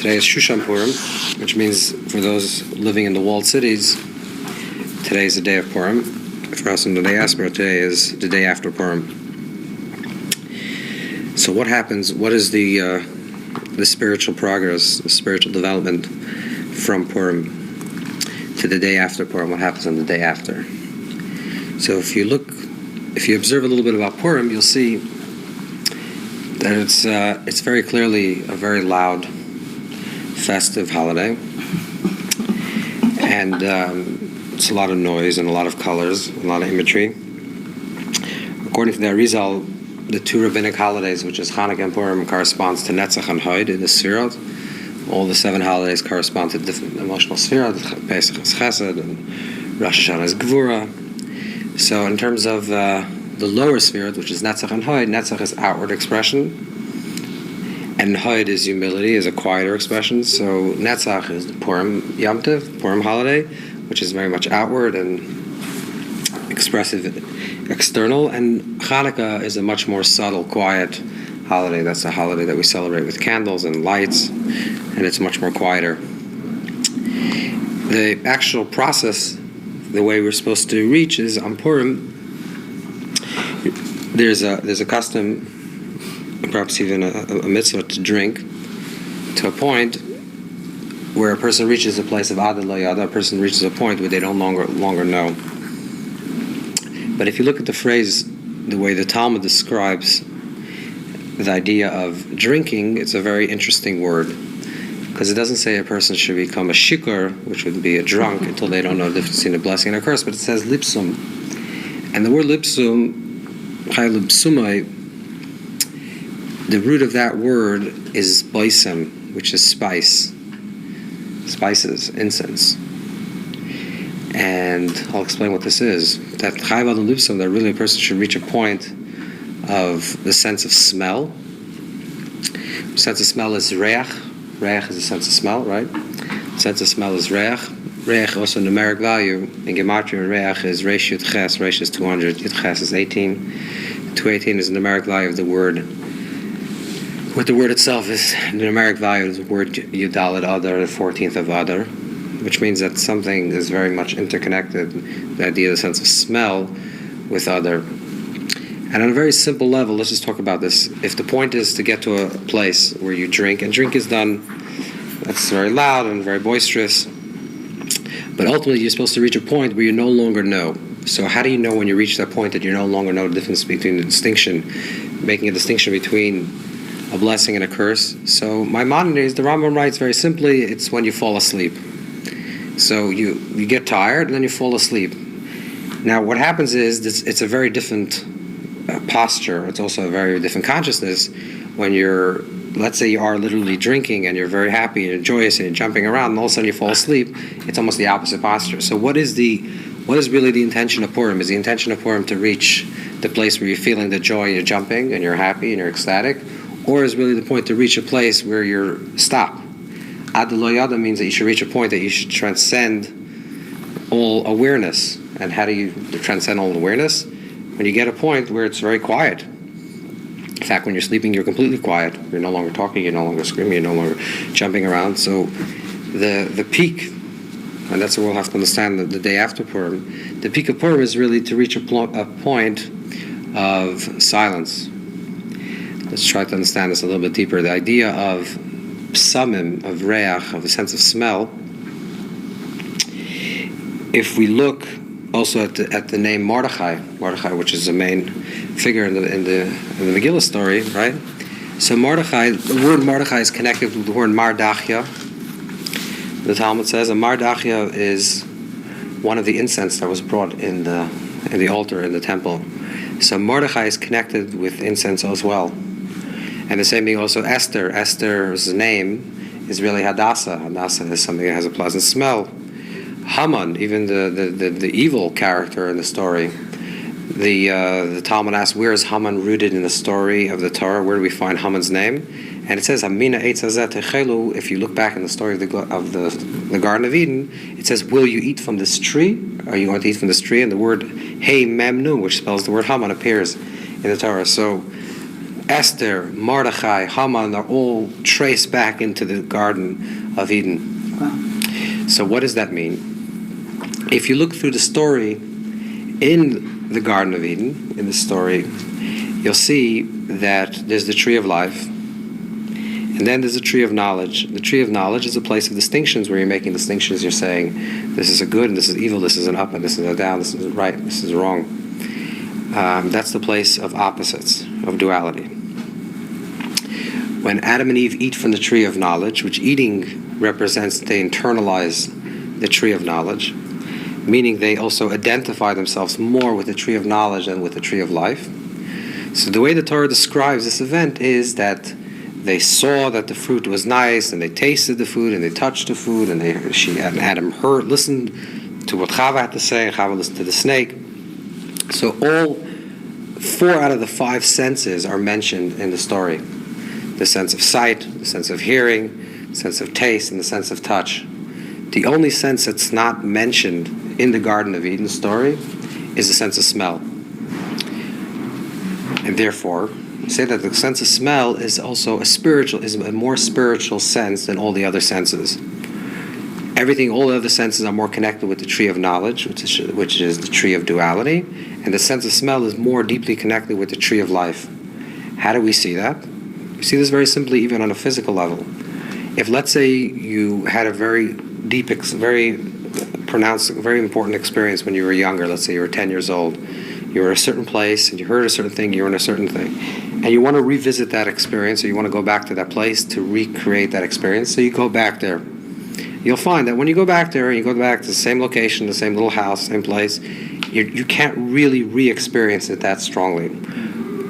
Today is Shushan Purim, which means for those living in the walled cities, today is the day of Purim. For us in the diaspora, today is the day after Purim. So what happens, what is the spiritual progress, the spiritual development from Purim to the day after Purim? What happens on the day after? So if you observe a little bit about Purim, you'll see that it's very clearly a very loud, festive holiday, and it's a lot of noise and a lot of colors, a lot of imagery. According to the Arizal, the two rabbinic holidays, which is Hanukkah and Purim, corresponds to Netzach and Hod in the Sefirot. All the 7 holidays correspond to different emotional Sefirot. Pesach is Chesed, and Rosh Hashanah is Gvura. So in terms of the lower Sefirot, which is Netzach and Hod, Netzach is outward expression, and Hod is humility, is a quieter expression. So Netzach is the Purim Yom Tov, Purim holiday, which is very much outward and expressive, external, and Hanukkah is a much more subtle, quiet holiday. That's a holiday that we celebrate with candles and lights, and it's much more quieter. The actual process, the way we're supposed to reach, is on Purim. There's a custom, perhaps even a mitzvah, to drink to a point where a person reaches a place of Ad Lo Yada, a person reaches a point where they don't longer know. But if you look at the phrase, the way the Talmud describes the idea of drinking, it's a very interesting word, because it doesn't say a person should become a shikar, which would be a drunk, until they don't know the difference between a blessing and a curse, but it says lipsum. And the word lipsum, chai lipsumai, the root of that word is baisem, which is spice. Spices, incense. And I'll explain what this is. That chayv al lipsum, that really a person should reach a point of the sense of smell. The sense of smell is reach. Reach is a sense of smell, right? The sense of smell is reach. Reich, also numeric value in Gematria, Reich is Reish Yud Ches. Reish is 200, Yud Ches is 18. 218 is the numeric value of the word. What the word itself is, the numeric value is the word Yudalit Adar, the 14th of Adar, which means that something is very much interconnected, the idea, the sense of smell, with Adar. And on a very simple level, let's just talk about this. If the point is to get to a place where you drink, and drink is done, that's very loud and very boisterous, but ultimately you're supposed to reach a point where you no longer know. So how do you know when you reach that point that you no longer know the difference between the distinction, making a distinction between a blessing and a curse? So Maimonides, the Rambam writes very simply, it's when you fall asleep. So you get tired and then you fall asleep. Now what happens is, it's a very different posture. It's also a very different consciousness when you're, let's say you are literally drinking and you're very happy and joyous and you're jumping around, and all of a sudden you fall asleep. It's almost the opposite posture. So what is really the intention of Purim? Is the intention of Purim to reach the place where you're feeling the joy, you're jumping and you're happy and you're ecstatic? Or is really the point to reach a place where you're stop? Ad Lo Yada means that you should reach a point that you should transcend all awareness. And how do you transcend all awareness? When you get a point where it's very quiet. In fact, when you're sleeping, you're completely quiet. You're no longer talking, you're no longer screaming, you're no longer jumping around. So the peak, and that's what we'll have to understand the day after Purim, the peak of Purim is really to reach a point of silence. Let's try to understand this a little bit deeper. The idea of psamim, of reach, of a sense of smell. If we look also at the name Mordechai, which is the main figure in the Megillah story, right? So Mordechai, the word Mordechai is connected with the word Mardachya. The Talmud says a Mardachya is one of the incense that was brought in the altar in the temple. So Mordechai is connected with incense as well. And the same thing also Esther. Esther's name is really Hadassah. Hadassah is something that has a pleasant smell. Haman, even the evil character in the story, the Talmud asks, where is Haman rooted in the story of the Torah? Where do we find Haman's name? And it says, Hamina Eitz Hazeh Techelu. If you look back in the story of the Garden of Eden, it says, will you eat from this tree? Are you going to eat from this tree? And the word Hey Mem Nu, which spells the word Haman, appears in the Torah. So Esther, Mordechai, Haman are all traced back into the Garden of Eden. Wow. So what does that mean? If you look through the story in the Garden of Eden, in the story, you'll see that there's the tree of life, and then there's a tree of knowledge. The tree of knowledge is a place of distinctions where you're making distinctions. You're saying, this is a good and this is evil, this is an up and this is a down, this is right, this is wrong. That's the place of opposites, of duality. When Adam and Eve eat from the tree of knowledge, which eating represents they internalize the tree of knowledge, meaning they also identify themselves more with the tree of knowledge than with the tree of life. So the way the Torah describes this event is that they saw that the fruit was nice, and they tasted the food, and they touched the food, and Adam listened to what Chava had to say, and Chava listened to the snake. So all 4 out of the 5 senses are mentioned in the story. The sense of sight, the sense of hearing, the sense of taste, and the sense of touch. The only sense that's not mentioned in the Garden of Eden story is the sense of smell. And therefore, we say that the sense of smell is also a more spiritual sense than all the other senses. All the other senses are more connected with the tree of knowledge, which is the tree of duality, and the sense of smell is more deeply connected with the tree of life. How do we see that? We see this very simply even on a physical level. If, let's say, you had a very deep, very pronounced, very important experience when you were younger, let's say you were 10 years old, you were in a certain place and you heard a certain thing, you were in a certain thing, and you want to revisit that experience, or you want to go back to that place to recreate that experience, so you go back there. You'll find that when you go back there, and you go back to the same location, the same little house, same place, you can't really re-experience it that strongly.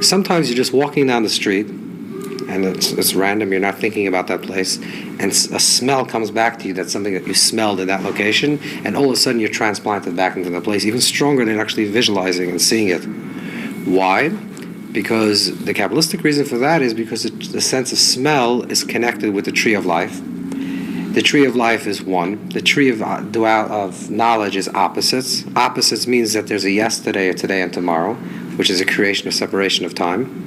Sometimes you're just walking down the street, and it's random, you're not thinking about that place, and a smell comes back to you, that's something that you smelled in that location, and all of a sudden you're transplanted back into the place, even stronger than actually visualizing and seeing it. Why? Because the Kabbalistic reason for that is because the sense of smell is connected with the tree of life. The tree of life is one. The tree of knowledge is opposites. Opposites means that there's a yesterday, a today, and tomorrow, which is a creation or separation of time.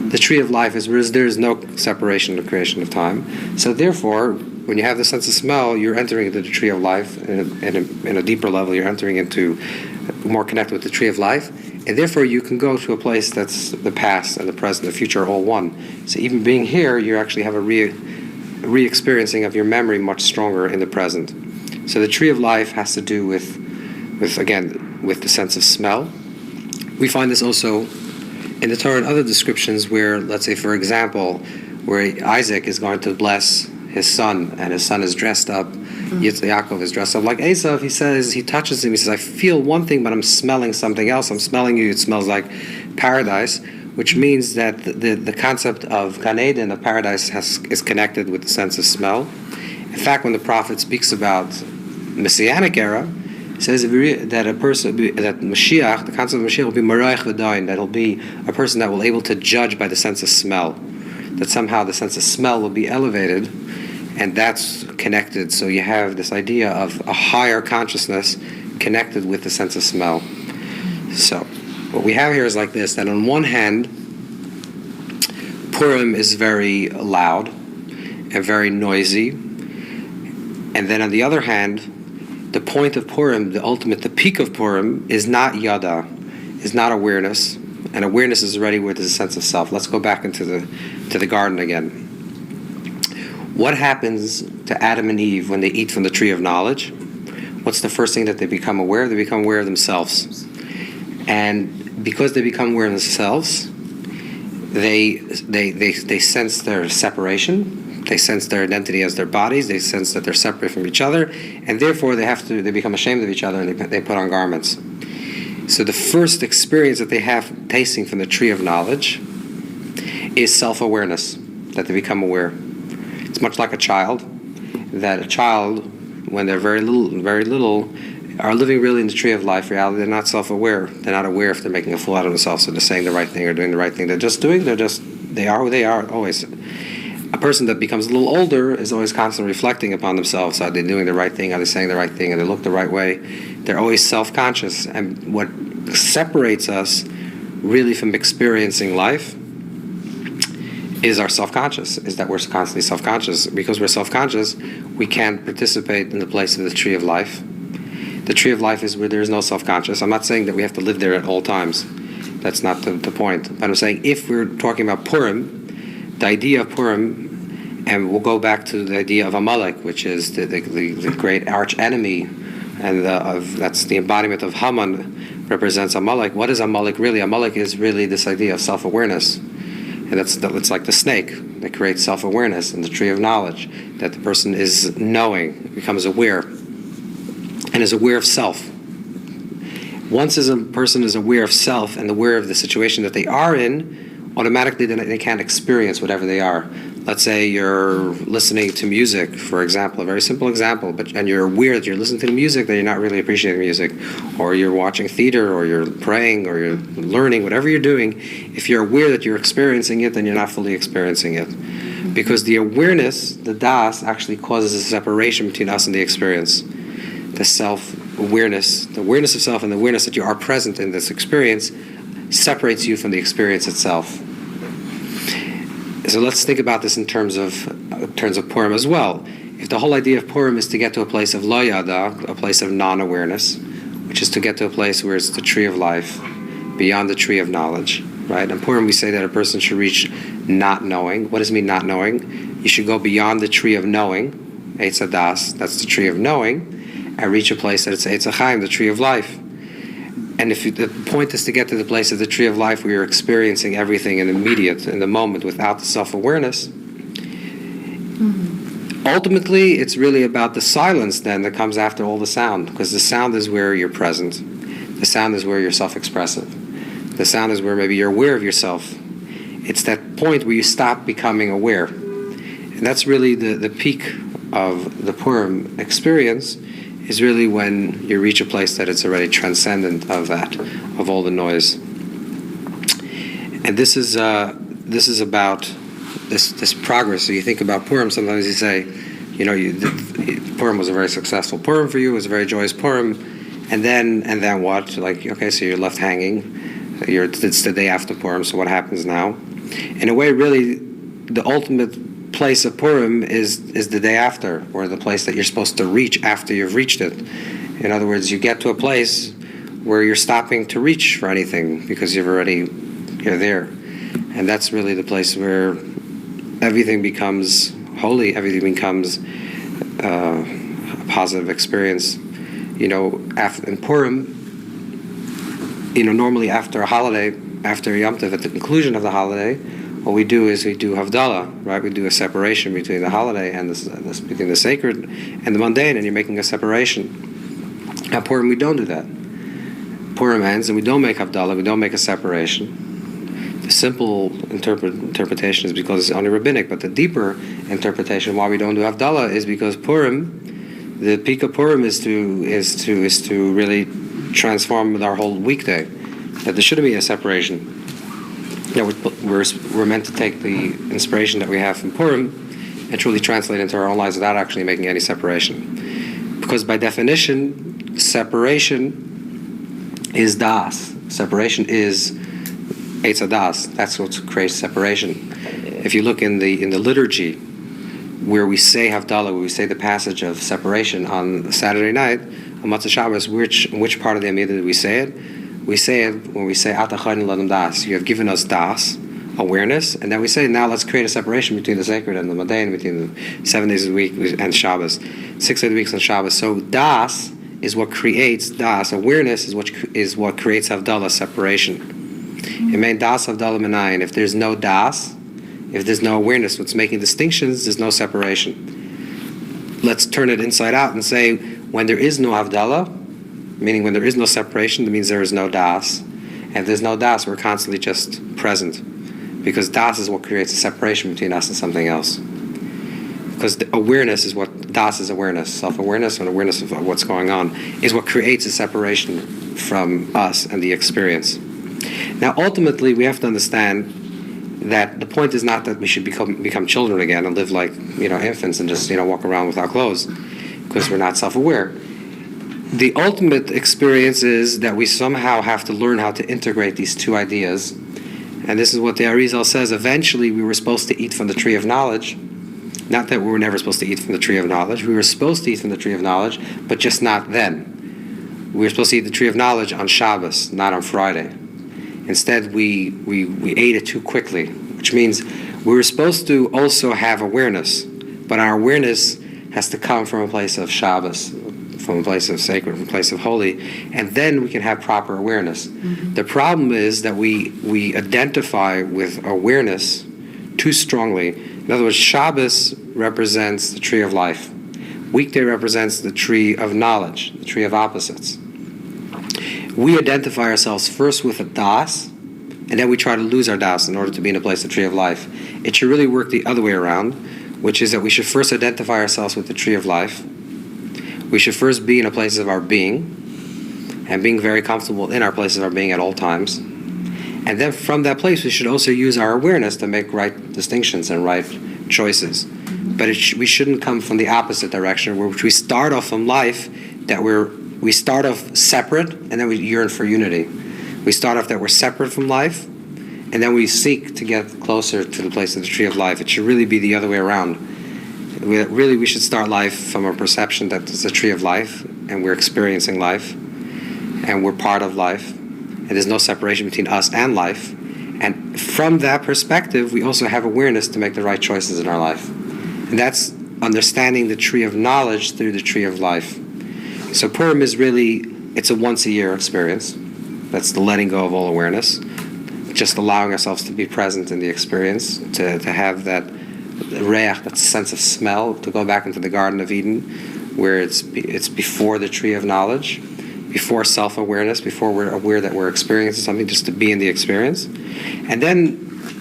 The tree of life is where there is no separation or creation of time. So therefore, when you have the sense of smell, you're entering into the tree of life. In a deeper level, you're entering into more connected with the tree of life. And therefore, you can go to a place that's the past and the present, the future are all one. So even being here, you actually have a re-experiencing of your memory much stronger in the present. So the tree of life has to do with the sense of smell. We find this also in the Torah and other descriptions where, let's say, for example, where Isaac is going to bless his son, and his son is dressed up, Yaakov is dressed up like Esav. He touches him, he says, I feel one thing, but I'm smelling something else. I'm smelling you, it smells like paradise, which means that the concept of Gan Eden, of paradise, is connected with the sense of smell. In fact, when the prophet speaks about Messianic era, he says that Mashiach, the concept of Mashiach, will be Marayach V'dayin, that he'll be a person that will be able to judge by the sense of smell, that somehow the sense of smell will be elevated, and that's connected. So you have this idea of a higher consciousness connected with the sense of smell. So what we have here is like this, that on one hand, Purim is very loud and very noisy, and then on the other hand, the point of Purim, the peak of Purim, is not yada, is not awareness, and awareness is already where there's a sense of self. Let's go back into the garden again. What happens to Adam and Eve when they eat from the tree of knowledge? What's the first thing that they become aware of? They become aware of themselves. And because they become aware of themselves, they sense their separation. They sense their identity as their bodies. They sense that they're separate from each other, and therefore they become ashamed of each other, and they put on garments. So the first experience that they have tasting from the tree of knowledge is self-awareness, that they become aware. It's much like a child, when they're very little, are living really in the tree of life reality. They're not self-aware. They're not aware if they're making a fool out of themselves, so they're saying the right thing or doing the right thing. They are who they are always. A person that becomes a little older is always constantly reflecting upon themselves. Are they doing the right thing? Are they saying the right thing? Are they look the right way? They're always self-conscious. And what separates us really from experiencing life is our self-conscious, is that we're constantly self-conscious. Because we're self-conscious, we can't participate in the place of the tree of life. The tree of life is where there is no self-conscious. I'm not saying that we have to live there at all times. That's not the point. But I'm saying if we're talking about Purim, the idea of Purim, and we'll go back to the idea of Amalek, which is the great arch enemy, and that's the embodiment of Haman, represents Amalek. What is Amalek really? Amalek is really this idea of self-awareness. And it's like the snake that creates self-awareness and the tree of knowledge, that the person is knowing, becomes aware, and is aware of self. Once a person is aware of self and aware of the situation that they are in, automatically then they can't experience whatever they are. Let's say you're listening to music, for example, a very simple example, and you're aware that you're listening to the music, that you're not really appreciating music, or you're watching theater, or you're praying, or you're learning, whatever you're doing. If you're aware that you're experiencing it, then you're not fully experiencing it. Because the awareness, the das, actually causes a separation between us and the experience. The self-awareness, the awareness of self and the awareness that you are present in this experience separates you from the experience itself. So let's think about this in terms of Purim as well. If the whole idea of Purim is to get to a place of lo yada, a place of non-awareness, which is to get to a place where it's the tree of life, beyond the tree of knowledge, right? In Purim we say that a person should reach not knowing. What does it mean not knowing? You should go beyond the tree of knowing, Eitz Hadas, that's the tree of knowing, and reach a place that it's Eitz HaChaim, the tree of life. And if the point is to get to the place of the tree of life where you're experiencing everything in the moment, without the self-awareness, ultimately it's really about the silence then that comes after all the sound, because the sound is where you're present. The sound is where you're self-expressive. The sound is where maybe you're aware of yourself. It's that point where you stop becoming aware. And that's really the peak of the Purim experience, is really when you reach a place that it's already transcendent of that, of all the noise. And this is about this progress. So you think about Purim, sometimes you say, Purim was a very successful Purim for you, it was a very joyous Purim, and then what? Like, okay, so you're left hanging, it's the day after Purim, so what happens now? In a way, really, the ultimate place of Purim is the day after, or the place that you're supposed to reach after you've reached it. In other words, you get to a place where you're stopping to reach for anything because you're there. And that's really the place where everything becomes holy, everything becomes a positive experience. In Purim, normally after a holiday, after Yom Tov, at the conclusion of the holiday, what we do is we do Havdalah, right? We do a separation between the holiday and between the sacred and the mundane, and you're making a separation. At Purim, we don't do that. Purim ends, and we don't make Havdalah, we don't make a separation. The simple interpretation is because it's only rabbinic, but the deeper interpretation why we don't do Havdalah is because Purim, the peak of Purim is to really transform our whole weekday. That there shouldn't be a separation. We're meant to take the inspiration that we have from Purim and truly translate it into our own lives without actually making any separation. Because by definition, separation is das. Separation is Eitz Hadas. That's what creates separation. If you look in the liturgy, where we say Havdalah, where we say the passage of separation on Saturday night, on Matzah Shabbos, which part of the Amidah do we say it? We say it when we say Ata Chayin L'Adam Das. You have given us das, awareness, and then we say now let's create a separation between the sacred and the mundane, between the 7 days of the week and Shabbos, 6 days of the week and Shabbos. So das is what creates das. Awareness is what creates Havdalah, separation. It means das Havdalah Menayin. If there's no das, if there's no awareness, what's making distinctions, there's no separation. Let's turn it inside out and say when there is no Havdalah, meaning when there is no separation, that means there is no das. And if there's no das, we're constantly just present. Because das is what creates a separation between us and something else. Because the awareness is what, das is awareness, self-awareness and awareness of what's going on, is what creates a separation from us and the experience. Now ultimately we have to understand that the point is not that we should become children again and live like infants and just walk around without clothes, because we're not self-aware. The ultimate experience is that we somehow have to learn how to integrate these two ideas And this is what the Arizal says. Eventually, we were supposed to eat from the tree of knowledge. Not that we were never supposed to eat from the tree of knowledge. We were supposed to eat from the tree of knowledge, but just not then. We were supposed to eat the tree of knowledge on Shabbos, not on Friday. Instead, we ate it too quickly, which means we were supposed to also have awareness, but our awareness has to come from a place of Shabbos, from a place of sacred, from a place of holy, and then we can have proper awareness. Mm-hmm. The problem is that we identify with awareness too strongly. In other words, Shabbos represents the tree of life. Weekday represents the tree of knowledge, the tree of opposites. We identify ourselves first with a das, and then we try to lose our das in order to be in a place of tree of life. It should really work the other way around, which is that we should first identify ourselves with the tree of life. We should first be in a place of our being, and being very comfortable in our place of our being at all times. And then from that place, we should also use our awareness to make right distinctions and right choices. But we shouldn't come from the opposite direction, where we start off from life that we start off separate, and then we yearn for unity. We start off that we're separate from life, and then we seek to get closer to the place of the tree of life. It should really be the other way around. We should start life from a perception that it's a tree of life, and we're experiencing life, and we're part of life, and there's no separation between us and life. And from that perspective, we also have awareness to make the right choices in our life. And that's understanding the tree of knowledge through the tree of life. So Purim is really, it's a once-a-year experience. That's the letting go of all awareness, just allowing ourselves to be present in the experience, to have that reach, that sense of smell, to go back into the Garden of Eden, where it's before the tree of knowledge, before self-awareness, before we're aware that we're experiencing something, just to be in the experience. And then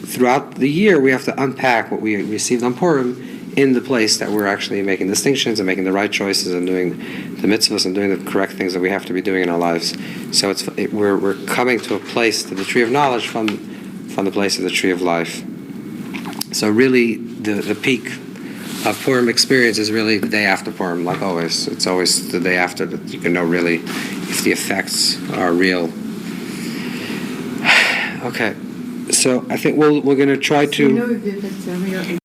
throughout the year, we have to unpack what we received on Purim in the place that we're actually making distinctions and making the right choices and doing the mitzvahs and doing the correct things that we have to be doing in our lives. So we're coming to a place, to the tree of knowledge from the place of the tree of life. So really, the peak of Purim experience is really the day after Purim, like always. It's always the day after that you can know really if the effects are real. Okay, so I think we're going to try to...